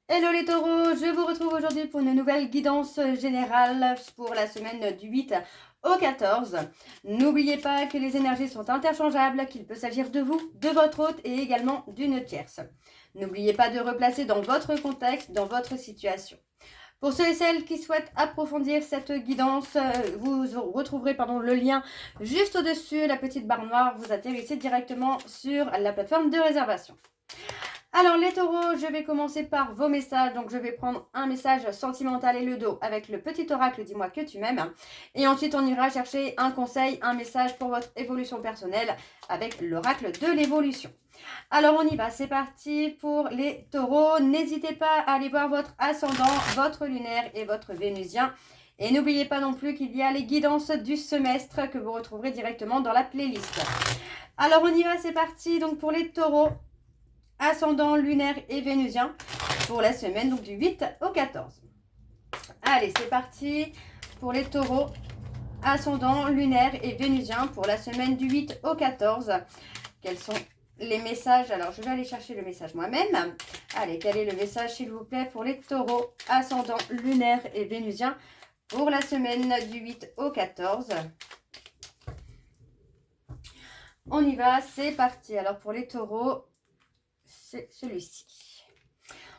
Hello les taureaux, je vous retrouve aujourd'hui pour une nouvelle guidance générale pour la semaine du 8 au 14. N'oubliez pas que les énergies sont interchangeables, qu'il peut s'agir de vous, de votre hôte et également d'une tierce. N'oubliez pas de replacer dans votre contexte, dans votre situation. Pour ceux et celles qui souhaitent approfondir cette guidance, vous retrouverez le lien juste au-dessus, la petite barre noire, vous atterrissez directement sur la plateforme de réservation. Alors les taureaux, je vais commencer par vos messages. Donc je vais prendre un message sentimental et le dos avec le petit oracle dis-moi que tu m'aimes. Et ensuite on ira chercher un conseil, un message pour votre évolution personnelle avec l'oracle de l'évolution. Alors on y va, c'est parti pour les taureaux. N'hésitez pas à aller voir votre ascendant, votre lunaire et votre vénusien. Et n'oubliez pas non plus qu'il y a les guidances du semestre que vous retrouverez directement dans la playlist. Alors on y va, c'est parti donc pour les taureaux. Ascendant, lunaire et vénusien pour la semaine donc du 8 au 14. Allez, c'est parti pour les taureaux, ascendant, lunaire et vénusien pour la semaine du 8 au 14. Quels sont les messages? Alors, je vais aller chercher le message moi-même. Allez, quel est le message, s'il vous plaît, pour les taureaux, ascendant, lunaire et vénusien pour la semaine du 8 au 14? On y va, c'est parti. Alors, pour les taureaux, c'est celui-ci.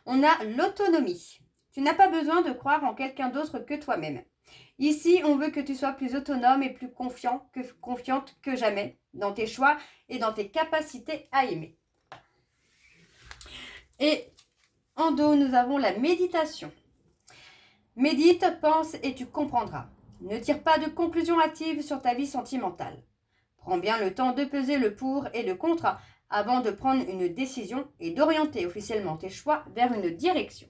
On a l'autonomie. Tu n'as pas besoin de croire en quelqu'un d'autre que toi-même. Ici, on veut que tu sois plus autonome et plus confiante que jamais dans tes choix et dans tes capacités à aimer. Et en dos, nous avons la méditation. Médite, pense et tu comprendras. Ne tire pas de conclusions hâtives sur ta vie sentimentale. Prends bien le temps de peser le pour et le contre avant de prendre une décision et d'orienter officiellement tes choix vers une direction.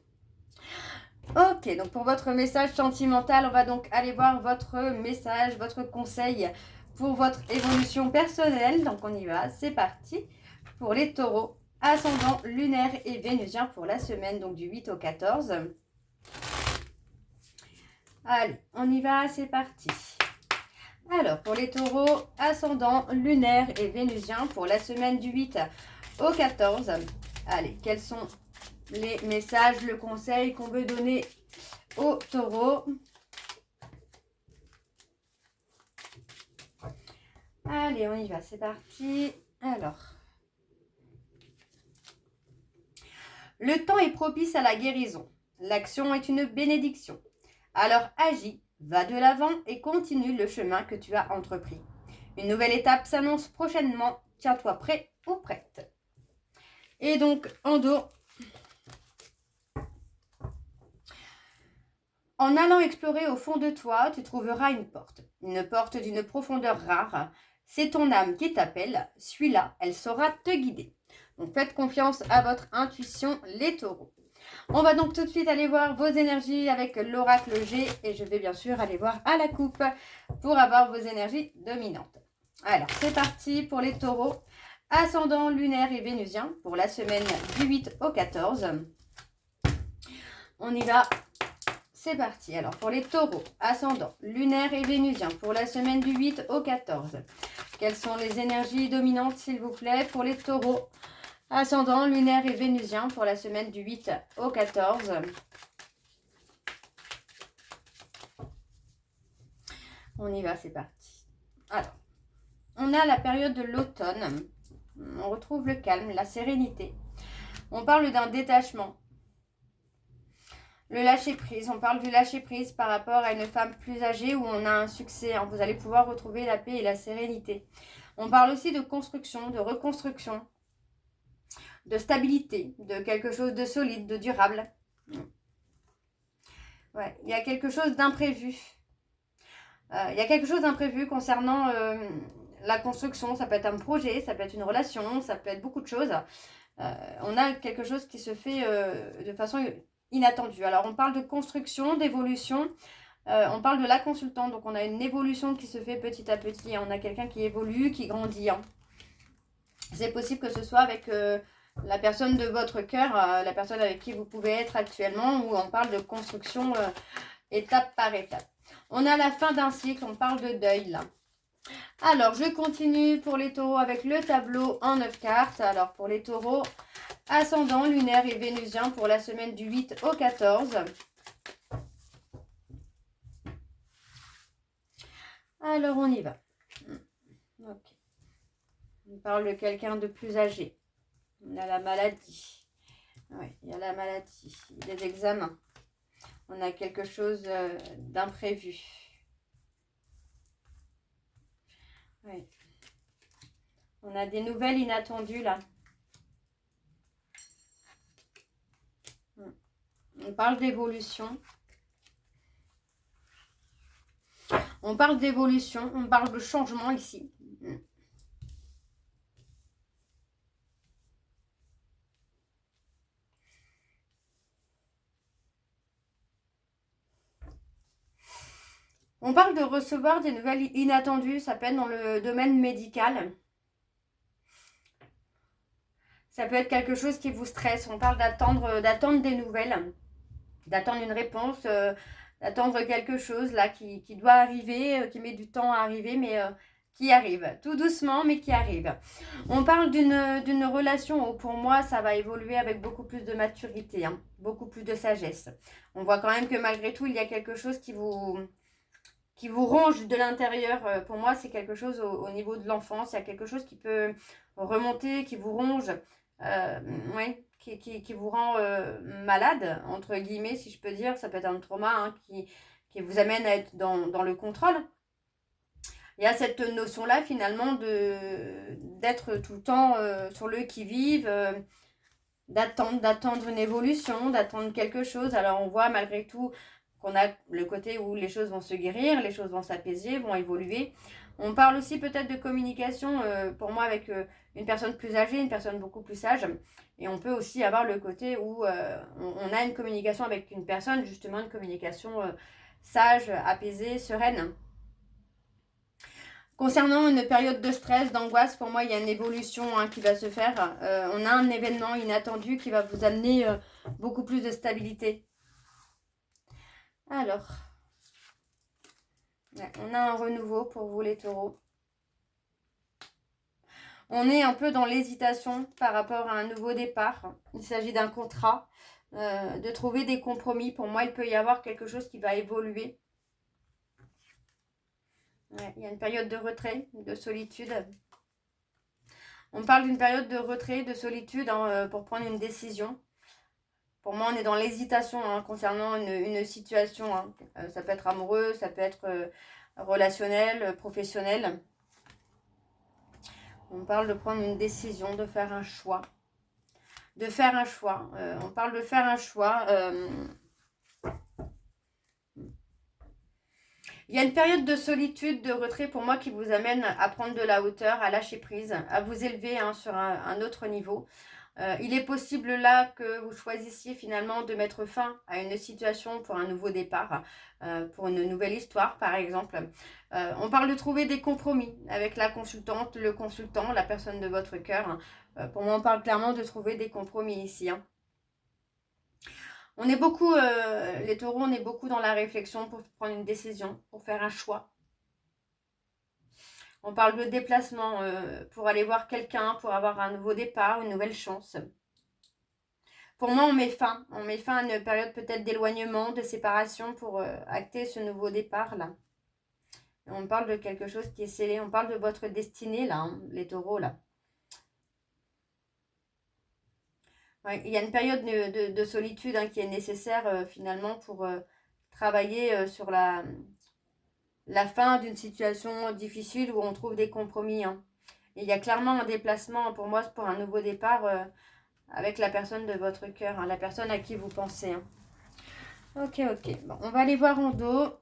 Ok, donc pour votre message sentimental, on va donc aller voir votre message, votre conseil pour votre évolution personnelle. Donc on y va, c'est parti pour les taureaux, ascendant, lunaire et vénusien pour la semaine donc du 8 au 14. Allez, on y va, c'est parti. Alors, pour les taureaux, ascendant, lunaire et vénusien pour la semaine du 8 au 14. Allez, quels sont les messages, le conseil qu'on veut donner aux taureaux? Allez, on y va, c'est parti. Alors, le temps est propice à la guérison. L'action est une bénédiction. Alors agis, va de l'avant et continue le chemin que tu as entrepris. Une nouvelle étape s'annonce prochainement. Tiens-toi prêt ou prête. Et donc, en dos, en allant explorer au fond de toi, tu trouveras une porte d'une profondeur rare. C'est ton âme qui t'appelle. Suis-la, elle saura te guider. Donc faites confiance à votre intuition, les taureaux. On va donc tout de suite aller voir vos énergies avec l'oracle G et je vais bien sûr aller voir à la coupe pour avoir vos énergies dominantes. Alors c'est parti pour les taureaux, ascendant, lunaire et vénusien pour la semaine du 8 au 14. On y va, c'est parti. Alors pour les taureaux, ascendant, lunaire et vénusien pour la semaine du 8 au 14. Quelles sont les énergies dominantes s'il vous plaît pour les taureaux, ascendant, lunaire et vénusien pour la semaine du 8 au 14. On y va, c'est parti. Alors, on a la période de l'automne. On retrouve le calme, la sérénité. On parle d'un détachement. Le lâcher-prise. On parle du lâcher-prise par rapport à une femme plus âgée où on a un succès. Vous allez pouvoir retrouver la paix et la sérénité. On parle aussi de construction, de reconstruction, de stabilité, de quelque chose de solide, de durable. Ouais, il y a quelque chose d'imprévu. Il y a quelque chose d'imprévu concernant la construction. Ça peut être un projet, ça peut être une relation, ça peut être beaucoup de choses. On a quelque chose qui se fait de façon inattendue. Alors, on parle de construction, d'évolution. On parle de la consultante. Donc, on a une évolution qui se fait petit à petit. On a quelqu'un qui évolue, qui grandit. C'est possible que ce soit avec la personne de votre cœur, la personne avec qui vous pouvez être actuellement, où on parle de construction étape par étape. On a la fin d'un cycle, on parle de deuil là. Alors, je continue pour les taureaux avec le tableau en 9 cartes. Alors, pour les taureaux, Ascendant lunaire et vénusien pour la semaine du 8 au 14. Alors, on y va. Ok. On parle de quelqu'un de plus âgé. On a la maladie. Oui, il y a la maladie. Des examens. On a quelque chose d'imprévu. Oui. On a des nouvelles inattendues là. On parle d'évolution. On parle d'évolution. On parle de changement ici. On parle de recevoir des nouvelles inattendues. Ça peut être dans le domaine médical. Ça peut être quelque chose qui vous stresse. On parle d'attendre des nouvelles, d'attendre une réponse, d'attendre quelque chose là qui doit arriver, qui met du temps à arriver, mais qui arrive. Tout doucement, mais qui arrive. On parle d'une relation où pour moi, ça va évoluer avec beaucoup plus de maturité, hein, beaucoup plus de sagesse. On voit quand même que malgré tout, il y a quelque chose qui vous ronge de l'intérieur. Pour moi, c'est quelque chose au niveau de l'enfance. Il y a quelque chose qui peut remonter, qui vous ronge. Ouais, qui vous rend malade, entre guillemets, si je peux dire. Ça peut être un trauma hein, qui vous amène à être dans le contrôle. Il y a cette notion-là, finalement, d'être tout le temps sur le qui-vive, d'attendre une évolution, d'attendre quelque chose. Alors, on voit malgré tout qu'on a le côté où les choses vont se guérir, les choses vont s'apaiser, vont évoluer. On parle aussi peut-être de communication, pour moi, avec une personne plus âgée, une personne beaucoup plus sage. Et on peut aussi avoir le côté où on a une communication avec une personne, justement une communication sage, apaisée, sereine. Concernant une période de stress, d'angoisse, pour moi, il y a une évolution hein, qui va se faire. On a un événement inattendu qui va vous amener beaucoup plus de stabilité. Alors, ouais, on a un renouveau pour vous les taureaux. On est un peu dans l'hésitation par rapport à un nouveau départ. Il s'agit d'un contrat, de trouver des compromis. Pour moi, il peut y avoir quelque chose qui va évoluer. Ouais, il y a une période de retrait, de solitude. On parle d'une période de retrait, de solitude hein, pour prendre une décision. Pour moi, on est dans l'hésitation hein, concernant une situation. Hein. Ça peut être amoureux, ça peut être relationnel, professionnel. On parle de prendre une décision, de faire un choix. De faire un choix. On parle de faire un choix. Il y a une période de solitude, de retrait pour moi qui vous amène à prendre de la hauteur, à lâcher prise, à vous élever hein, sur un autre niveau. Il est possible là que vous choisissiez finalement de mettre fin à une situation pour un nouveau départ, pour une nouvelle histoire par exemple. On parle de trouver des compromis avec la consultante, le consultant, la personne de votre cœur. Pour moi, on parle clairement de trouver des compromis ici. Hein. On est beaucoup, les taureaux, on est beaucoup dans la réflexion pour prendre une décision, pour faire un choix. On parle de déplacement pour aller voir quelqu'un, pour avoir un nouveau départ, une nouvelle chance. Pour moi, on met fin à une période peut-être d'éloignement, de séparation pour acter ce nouveau départ-là. On parle de quelque chose qui est scellé, on parle de votre destinée, là, hein, les taureaux, là. Ouais, il y a une période de solitude hein, qui est nécessaire finalement pour travailler sur la fin d'une situation difficile où on trouve des compromis. Hein. Et il y a clairement un déplacement pour moi, pour un nouveau départ avec la personne de votre cœur, hein, la personne à qui vous pensez. Hein. Ok. Bon, on va aller voir en dos.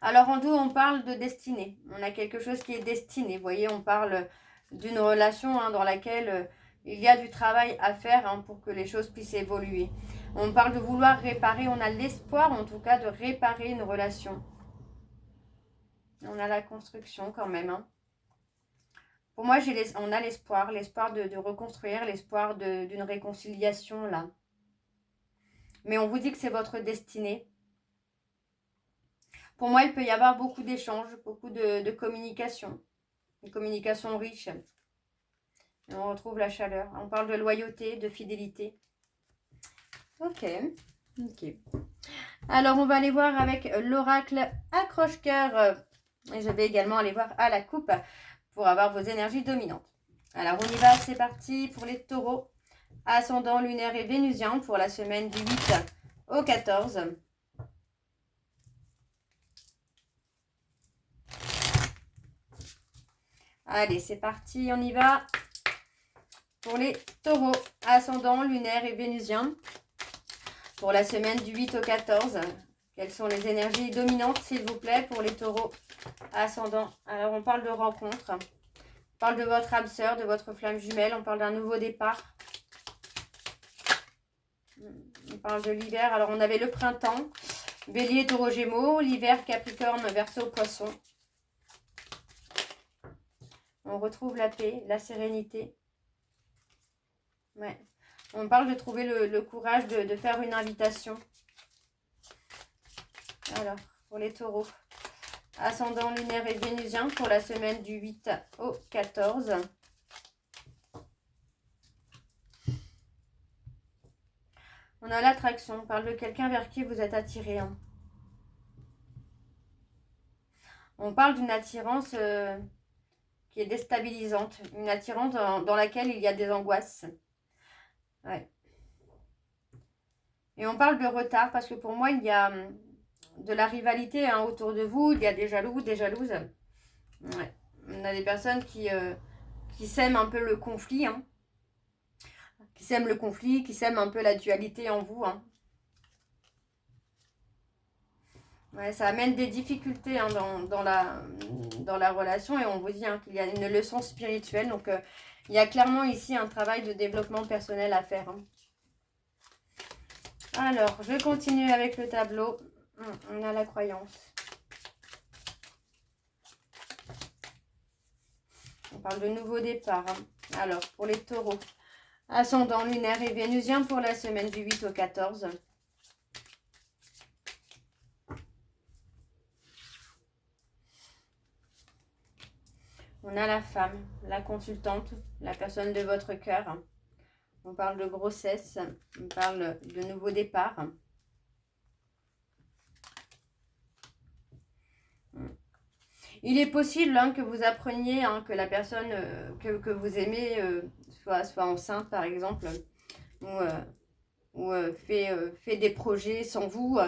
Alors en dos, on parle de destinée. On a quelque chose qui est destiné. Vous voyez, on parle d'une relation hein, dans laquelle il y a du travail à faire hein, pour que les choses puissent évoluer. On parle de vouloir réparer. On a l'espoir en tout cas de réparer une relation. On a la construction quand même. Hein. Pour moi, on a l'espoir de reconstruire, l'espoir d'une réconciliation là. Mais on vous dit que c'est votre destinée. Pour moi, il peut y avoir beaucoup d'échanges, beaucoup de communication. Une communication riche. Et on retrouve la chaleur. On parle de loyauté, de fidélité. Ok. Alors, on va aller voir avec l'oracle accroche-cœur. Et je vais également aller voir à la coupe pour avoir vos énergies dominantes. Alors, on y va. C'est parti pour les taureaux. Ascendant lunaire et vénusien pour la semaine du 8 au 14. Allez, c'est parti, on y va. Pour les taureaux, ascendant lunaire et vénusien pour la semaine du 8 au 14. Quelles sont les énergies dominantes, s'il vous plaît, pour les taureaux ascendant? Alors, on parle de rencontre. On parle de votre âme sœur, de votre flamme jumelle. On parle d'un nouveau départ. On parle de l'hiver. Alors, on avait le printemps, bélier, taureau, gémeaux. L'hiver, capricorne, verseau, poisson. On retrouve la paix, la sérénité. Ouais. On parle de trouver le courage de faire une invitation. Alors, pour les taureaux, ascendant lunaire et vénusien pour la semaine du 8 au 14. On a l'attraction. On parle de quelqu'un vers qui vous êtes attiré. Hein. On parle d'une attirance qui est déstabilisante. Une attirance dans laquelle il y a des angoisses. Ouais. Et on parle de retard parce que pour moi, il y a de la rivalité hein, autour de vous. Il y a des jaloux, des jalouses. Ouais. On a des personnes qui sèment un peu le conflit. Hein. Qui sèment le conflit, qui sèment un peu la dualité en vous. Hein. Ouais, ça amène des difficultés hein, dans la relation et on vous dit hein, qu'il y a une leçon spirituelle. Donc, il y a clairement ici un travail de développement personnel à faire. Hein. Alors, je continue avec le tableau. On a la croyance. On parle de nouveau départ. Hein. Alors, pour les taureaux, ascendant lunaire et vénusien pour la semaine du 8 au 14. On a la femme, la consultante, la personne de votre cœur. On parle de grossesse, on parle de nouveau départ. Il est possible hein, que vous appreniez hein, que la personne que vous aimez soit enceinte par exemple, ou fait des projets sans vous.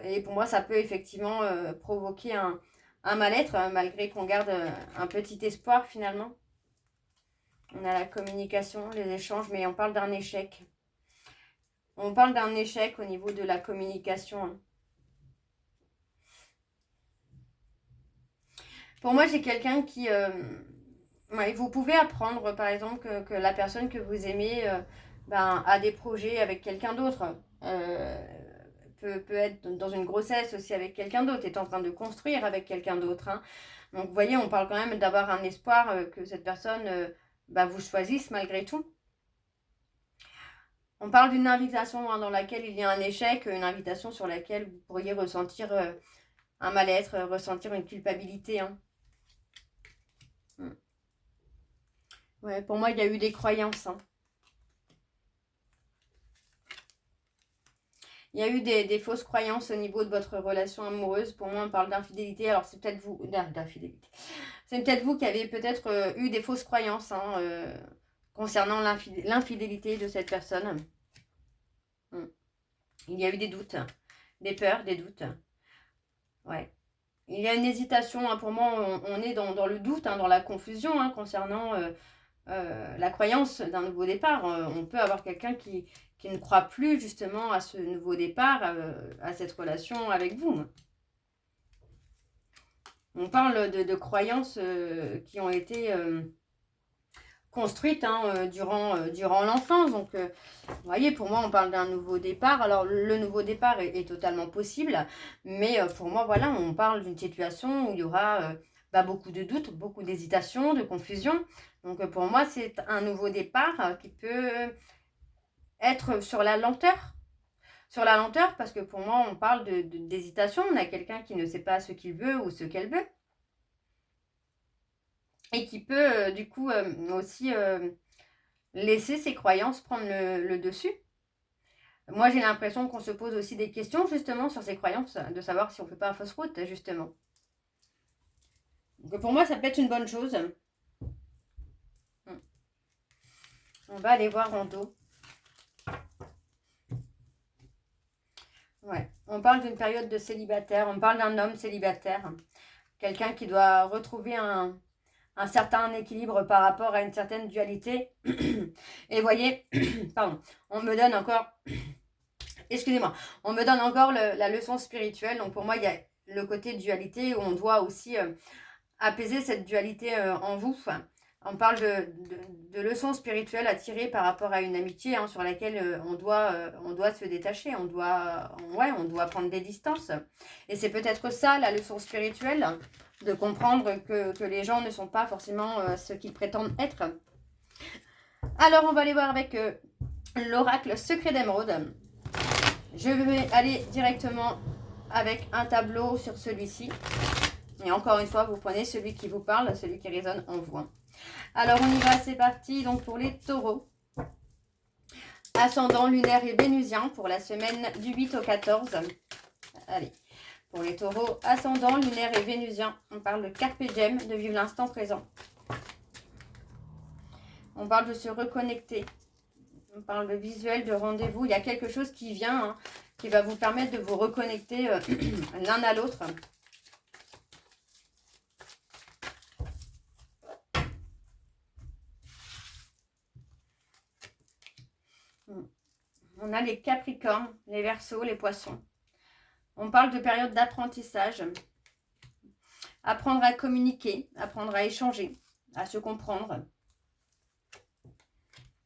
Et pour moi, ça peut effectivement provoquer un mal-être, malgré qu'on garde un petit espoir finalement. On a la communication, les échanges, mais on parle d'un échec. On parle d'un échec au niveau de la communication. Hein. Pour moi, j'ai quelqu'un qui... ouais, vous pouvez apprendre, par exemple, que la personne que vous aimez a des projets avec quelqu'un d'autre. Peut être dans une grossesse aussi avec quelqu'un d'autre, est en train de construire avec quelqu'un d'autre. Hein. Donc, vous voyez, on parle quand même d'avoir un espoir que cette personne vous choisisse malgré tout. On parle d'une invitation hein, dans laquelle il y a un échec, une invitation sur laquelle vous pourriez ressentir un mal-être, ressentir une culpabilité. Hein. Ouais, pour moi, il y a eu des croyances. Hein. Il y a eu des fausses croyances au niveau de votre relation amoureuse. Pour moi, on parle d'infidélité. Alors, c'est peut-être vous... D'infidélité. C'est peut-être vous qui avez peut-être eu des fausses croyances hein, concernant l'infidélité de cette personne. Il y a eu des doutes, des peurs, des doutes. Ouais. Il y a une hésitation. Hein, pour moi, on est dans le doute, hein, dans la confusion hein, concernant la croyance d'un nouveau départ. On peut avoir quelqu'un qui ne croit plus justement à ce nouveau départ, à cette relation avec vous. On parle de croyances qui ont été construites hein, durant l'enfance. Donc, vous voyez, pour moi, on parle d'un nouveau départ. Alors, le nouveau départ est totalement possible. Mais pour moi, voilà, on parle d'une situation où il y aura beaucoup de doutes, beaucoup d'hésitation, de confusion. Donc, pour moi, c'est un nouveau départ qui peut être sur la lenteur. Sur la lenteur, parce que pour moi, on parle d'hésitation. On a quelqu'un qui ne sait pas ce qu'il veut ou ce qu'elle veut. et qui peut du coup aussi laisser ses croyances prendre le dessus. Moi, j'ai l'impression qu'on se pose aussi des questions justement sur ses croyances, de savoir si on ne fait pas fausse route justement. Donc pour moi, ça peut être une bonne chose. On va aller voir en dos. Ouais, on parle d'une période de célibataire, on parle d'un homme célibataire, quelqu'un qui doit retrouver un certain équilibre par rapport à une certaine dualité. Et voyez, pardon, on me donne encore, excusez-moi, on me donne encore la leçon spirituelle. Donc pour moi, il y a le côté dualité où on doit aussi apaiser cette dualité en vous. On parle de leçons spirituelles à tirer par rapport à une amitié sur laquelle on doit se détacher, on doit prendre des distances. Et c'est peut-être ça la leçon spirituelle, de comprendre que les gens ne sont pas forcément ce qu'ils prétendent être. Alors on va aller voir avec l'oracle secret d'émeraude. Je vais aller directement avec un tableau sur celui-ci. Et encore une fois, vous prenez celui qui vous parle, celui qui résonne en vous. Alors on y va, c'est parti. Donc pour les taureaux, ascendant lunaire et vénusien pour la semaine du 8 au 14. Allez, pour les taureaux, ascendant lunaire et vénusien, on parle de carpe diem, de vivre l'instant présent. On parle de se reconnecter. On parle de visuel, de rendez-vous. Il y a quelque chose qui vient, qui va vous permettre de vous reconnecter l'un à l'autre. On a les Capricornes, les Verseaux, les Poissons. On parle de période d'apprentissage. Apprendre à communiquer, apprendre à échanger, à se comprendre.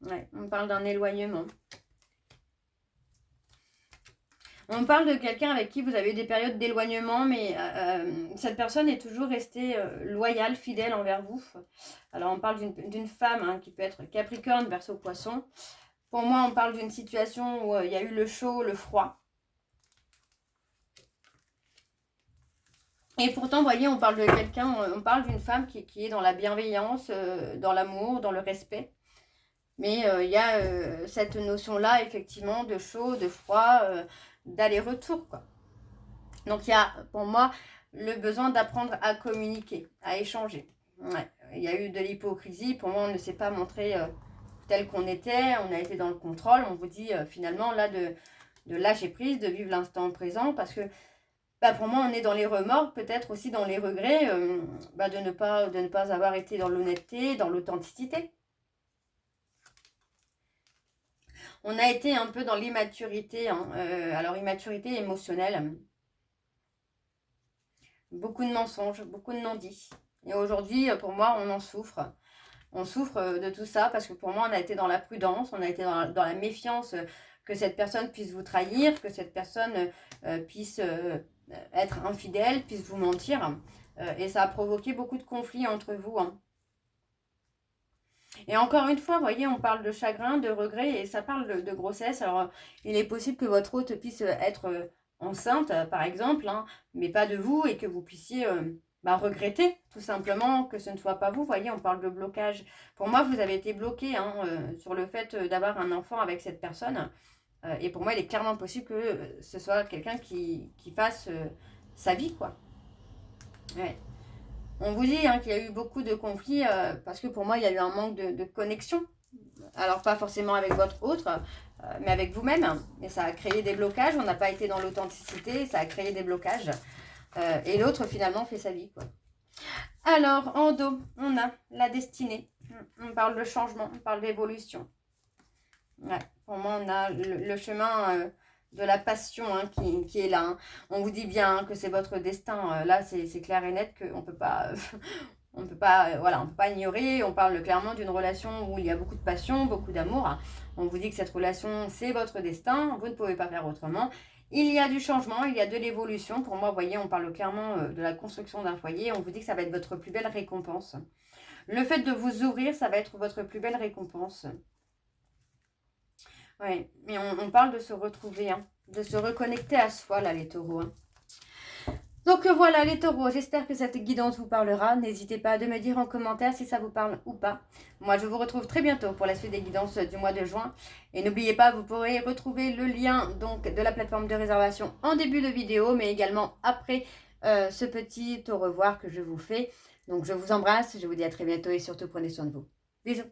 Ouais, on parle d'un éloignement. On parle de quelqu'un avec qui vous avez eu des périodes d'éloignement, mais cette personne est toujours restée loyale, fidèle envers vous. Alors on parle d'une femme qui peut être Capricorne, Verseau, Poisson. Pour moi, on parle d'une situation où il y a eu le chaud, le froid. Et pourtant, vous voyez, on parle de quelqu'un, on parle d'une femme qui est dans la bienveillance, dans l'amour, dans le respect. Mais il y a cette notion-là, effectivement, de chaud, de froid, d'aller-retour, quoi. Donc, il y a, pour moi, le besoin d'apprendre à communiquer, à échanger. Ouais. Il y a eu de l'hypocrisie. Pour moi, on ne s'est pas montré tel qu'on était. On a été dans le contrôle. On vous dit, finalement, là, de lâcher prise, de vivre l'instant présent. Parce que, pour moi, on est dans les remords, peut-être aussi dans les regrets, de ne pas avoir été dans l'honnêteté, dans l'authenticité. On a été un peu dans l'immaturité, alors immaturité émotionnelle. Beaucoup de mensonges, beaucoup de non-dits. Et aujourd'hui, pour moi, on en souffre. On souffre de tout ça parce que pour moi, on a été dans la prudence, on a été dans la méfiance que cette personne puisse vous trahir, que cette personne puisse être infidèle, puisse vous mentir. Et ça a provoqué beaucoup de conflits entre vous. Et encore une fois, vous voyez, on parle de chagrin, de regret, et ça parle de grossesse. Alors, il est possible que votre hôte puisse être enceinte, par exemple, mais pas de vous, et que vous puissiez regretter, tout simplement, que ce ne soit pas vous. Vous voyez, on parle de blocage. Pour moi, vous avez été bloqué sur le fait d'avoir un enfant avec cette personne. Et pour moi, il est clairement possible que ce soit quelqu'un qui fasse sa vie, quoi. Ouais. On vous dit qu'il y a eu beaucoup de conflits parce que pour moi, il y a eu un manque de connexion. Alors, pas forcément avec votre autre, mais avec vous-même. Et ça a créé des blocages. On n'a pas été dans l'authenticité. Ça a créé des blocages. Et l'autre, finalement, fait sa vie, quoi. Alors, en dos, on a la destinée. On parle de changement, on parle d'évolution. Ouais, pour moi, on a le chemin de la passion qui est là. On vous dit bien que c'est votre destin. Là, c'est clair et net qu'on peut pas... on peut pas ignorer. On parle clairement d'une relation où il y a beaucoup de passion, beaucoup d'amour. On vous dit que cette relation, c'est votre destin. Vous ne pouvez pas faire autrement. Il y a du changement, il y a de l'évolution. Pour moi, vous voyez, on parle clairement de la construction d'un foyer. On vous dit que ça va être votre plus belle récompense. Le fait de vous ouvrir, ça va être votre plus belle récompense. Oui, mais on parle de se retrouver, de se reconnecter à soi, là, les taureaux. Donc voilà les taureaux, j'espère que cette guidance vous parlera. N'hésitez pas à me dire en commentaire si ça vous parle ou pas. Moi je vous retrouve très bientôt pour la suite des guidances du mois de juin. Et n'oubliez pas, vous pourrez retrouver le lien donc de la plateforme de réservation en début de vidéo, mais également après ce petit au revoir que je vous fais. Donc je vous embrasse, je vous dis à très bientôt et surtout prenez soin de vous. Bisous.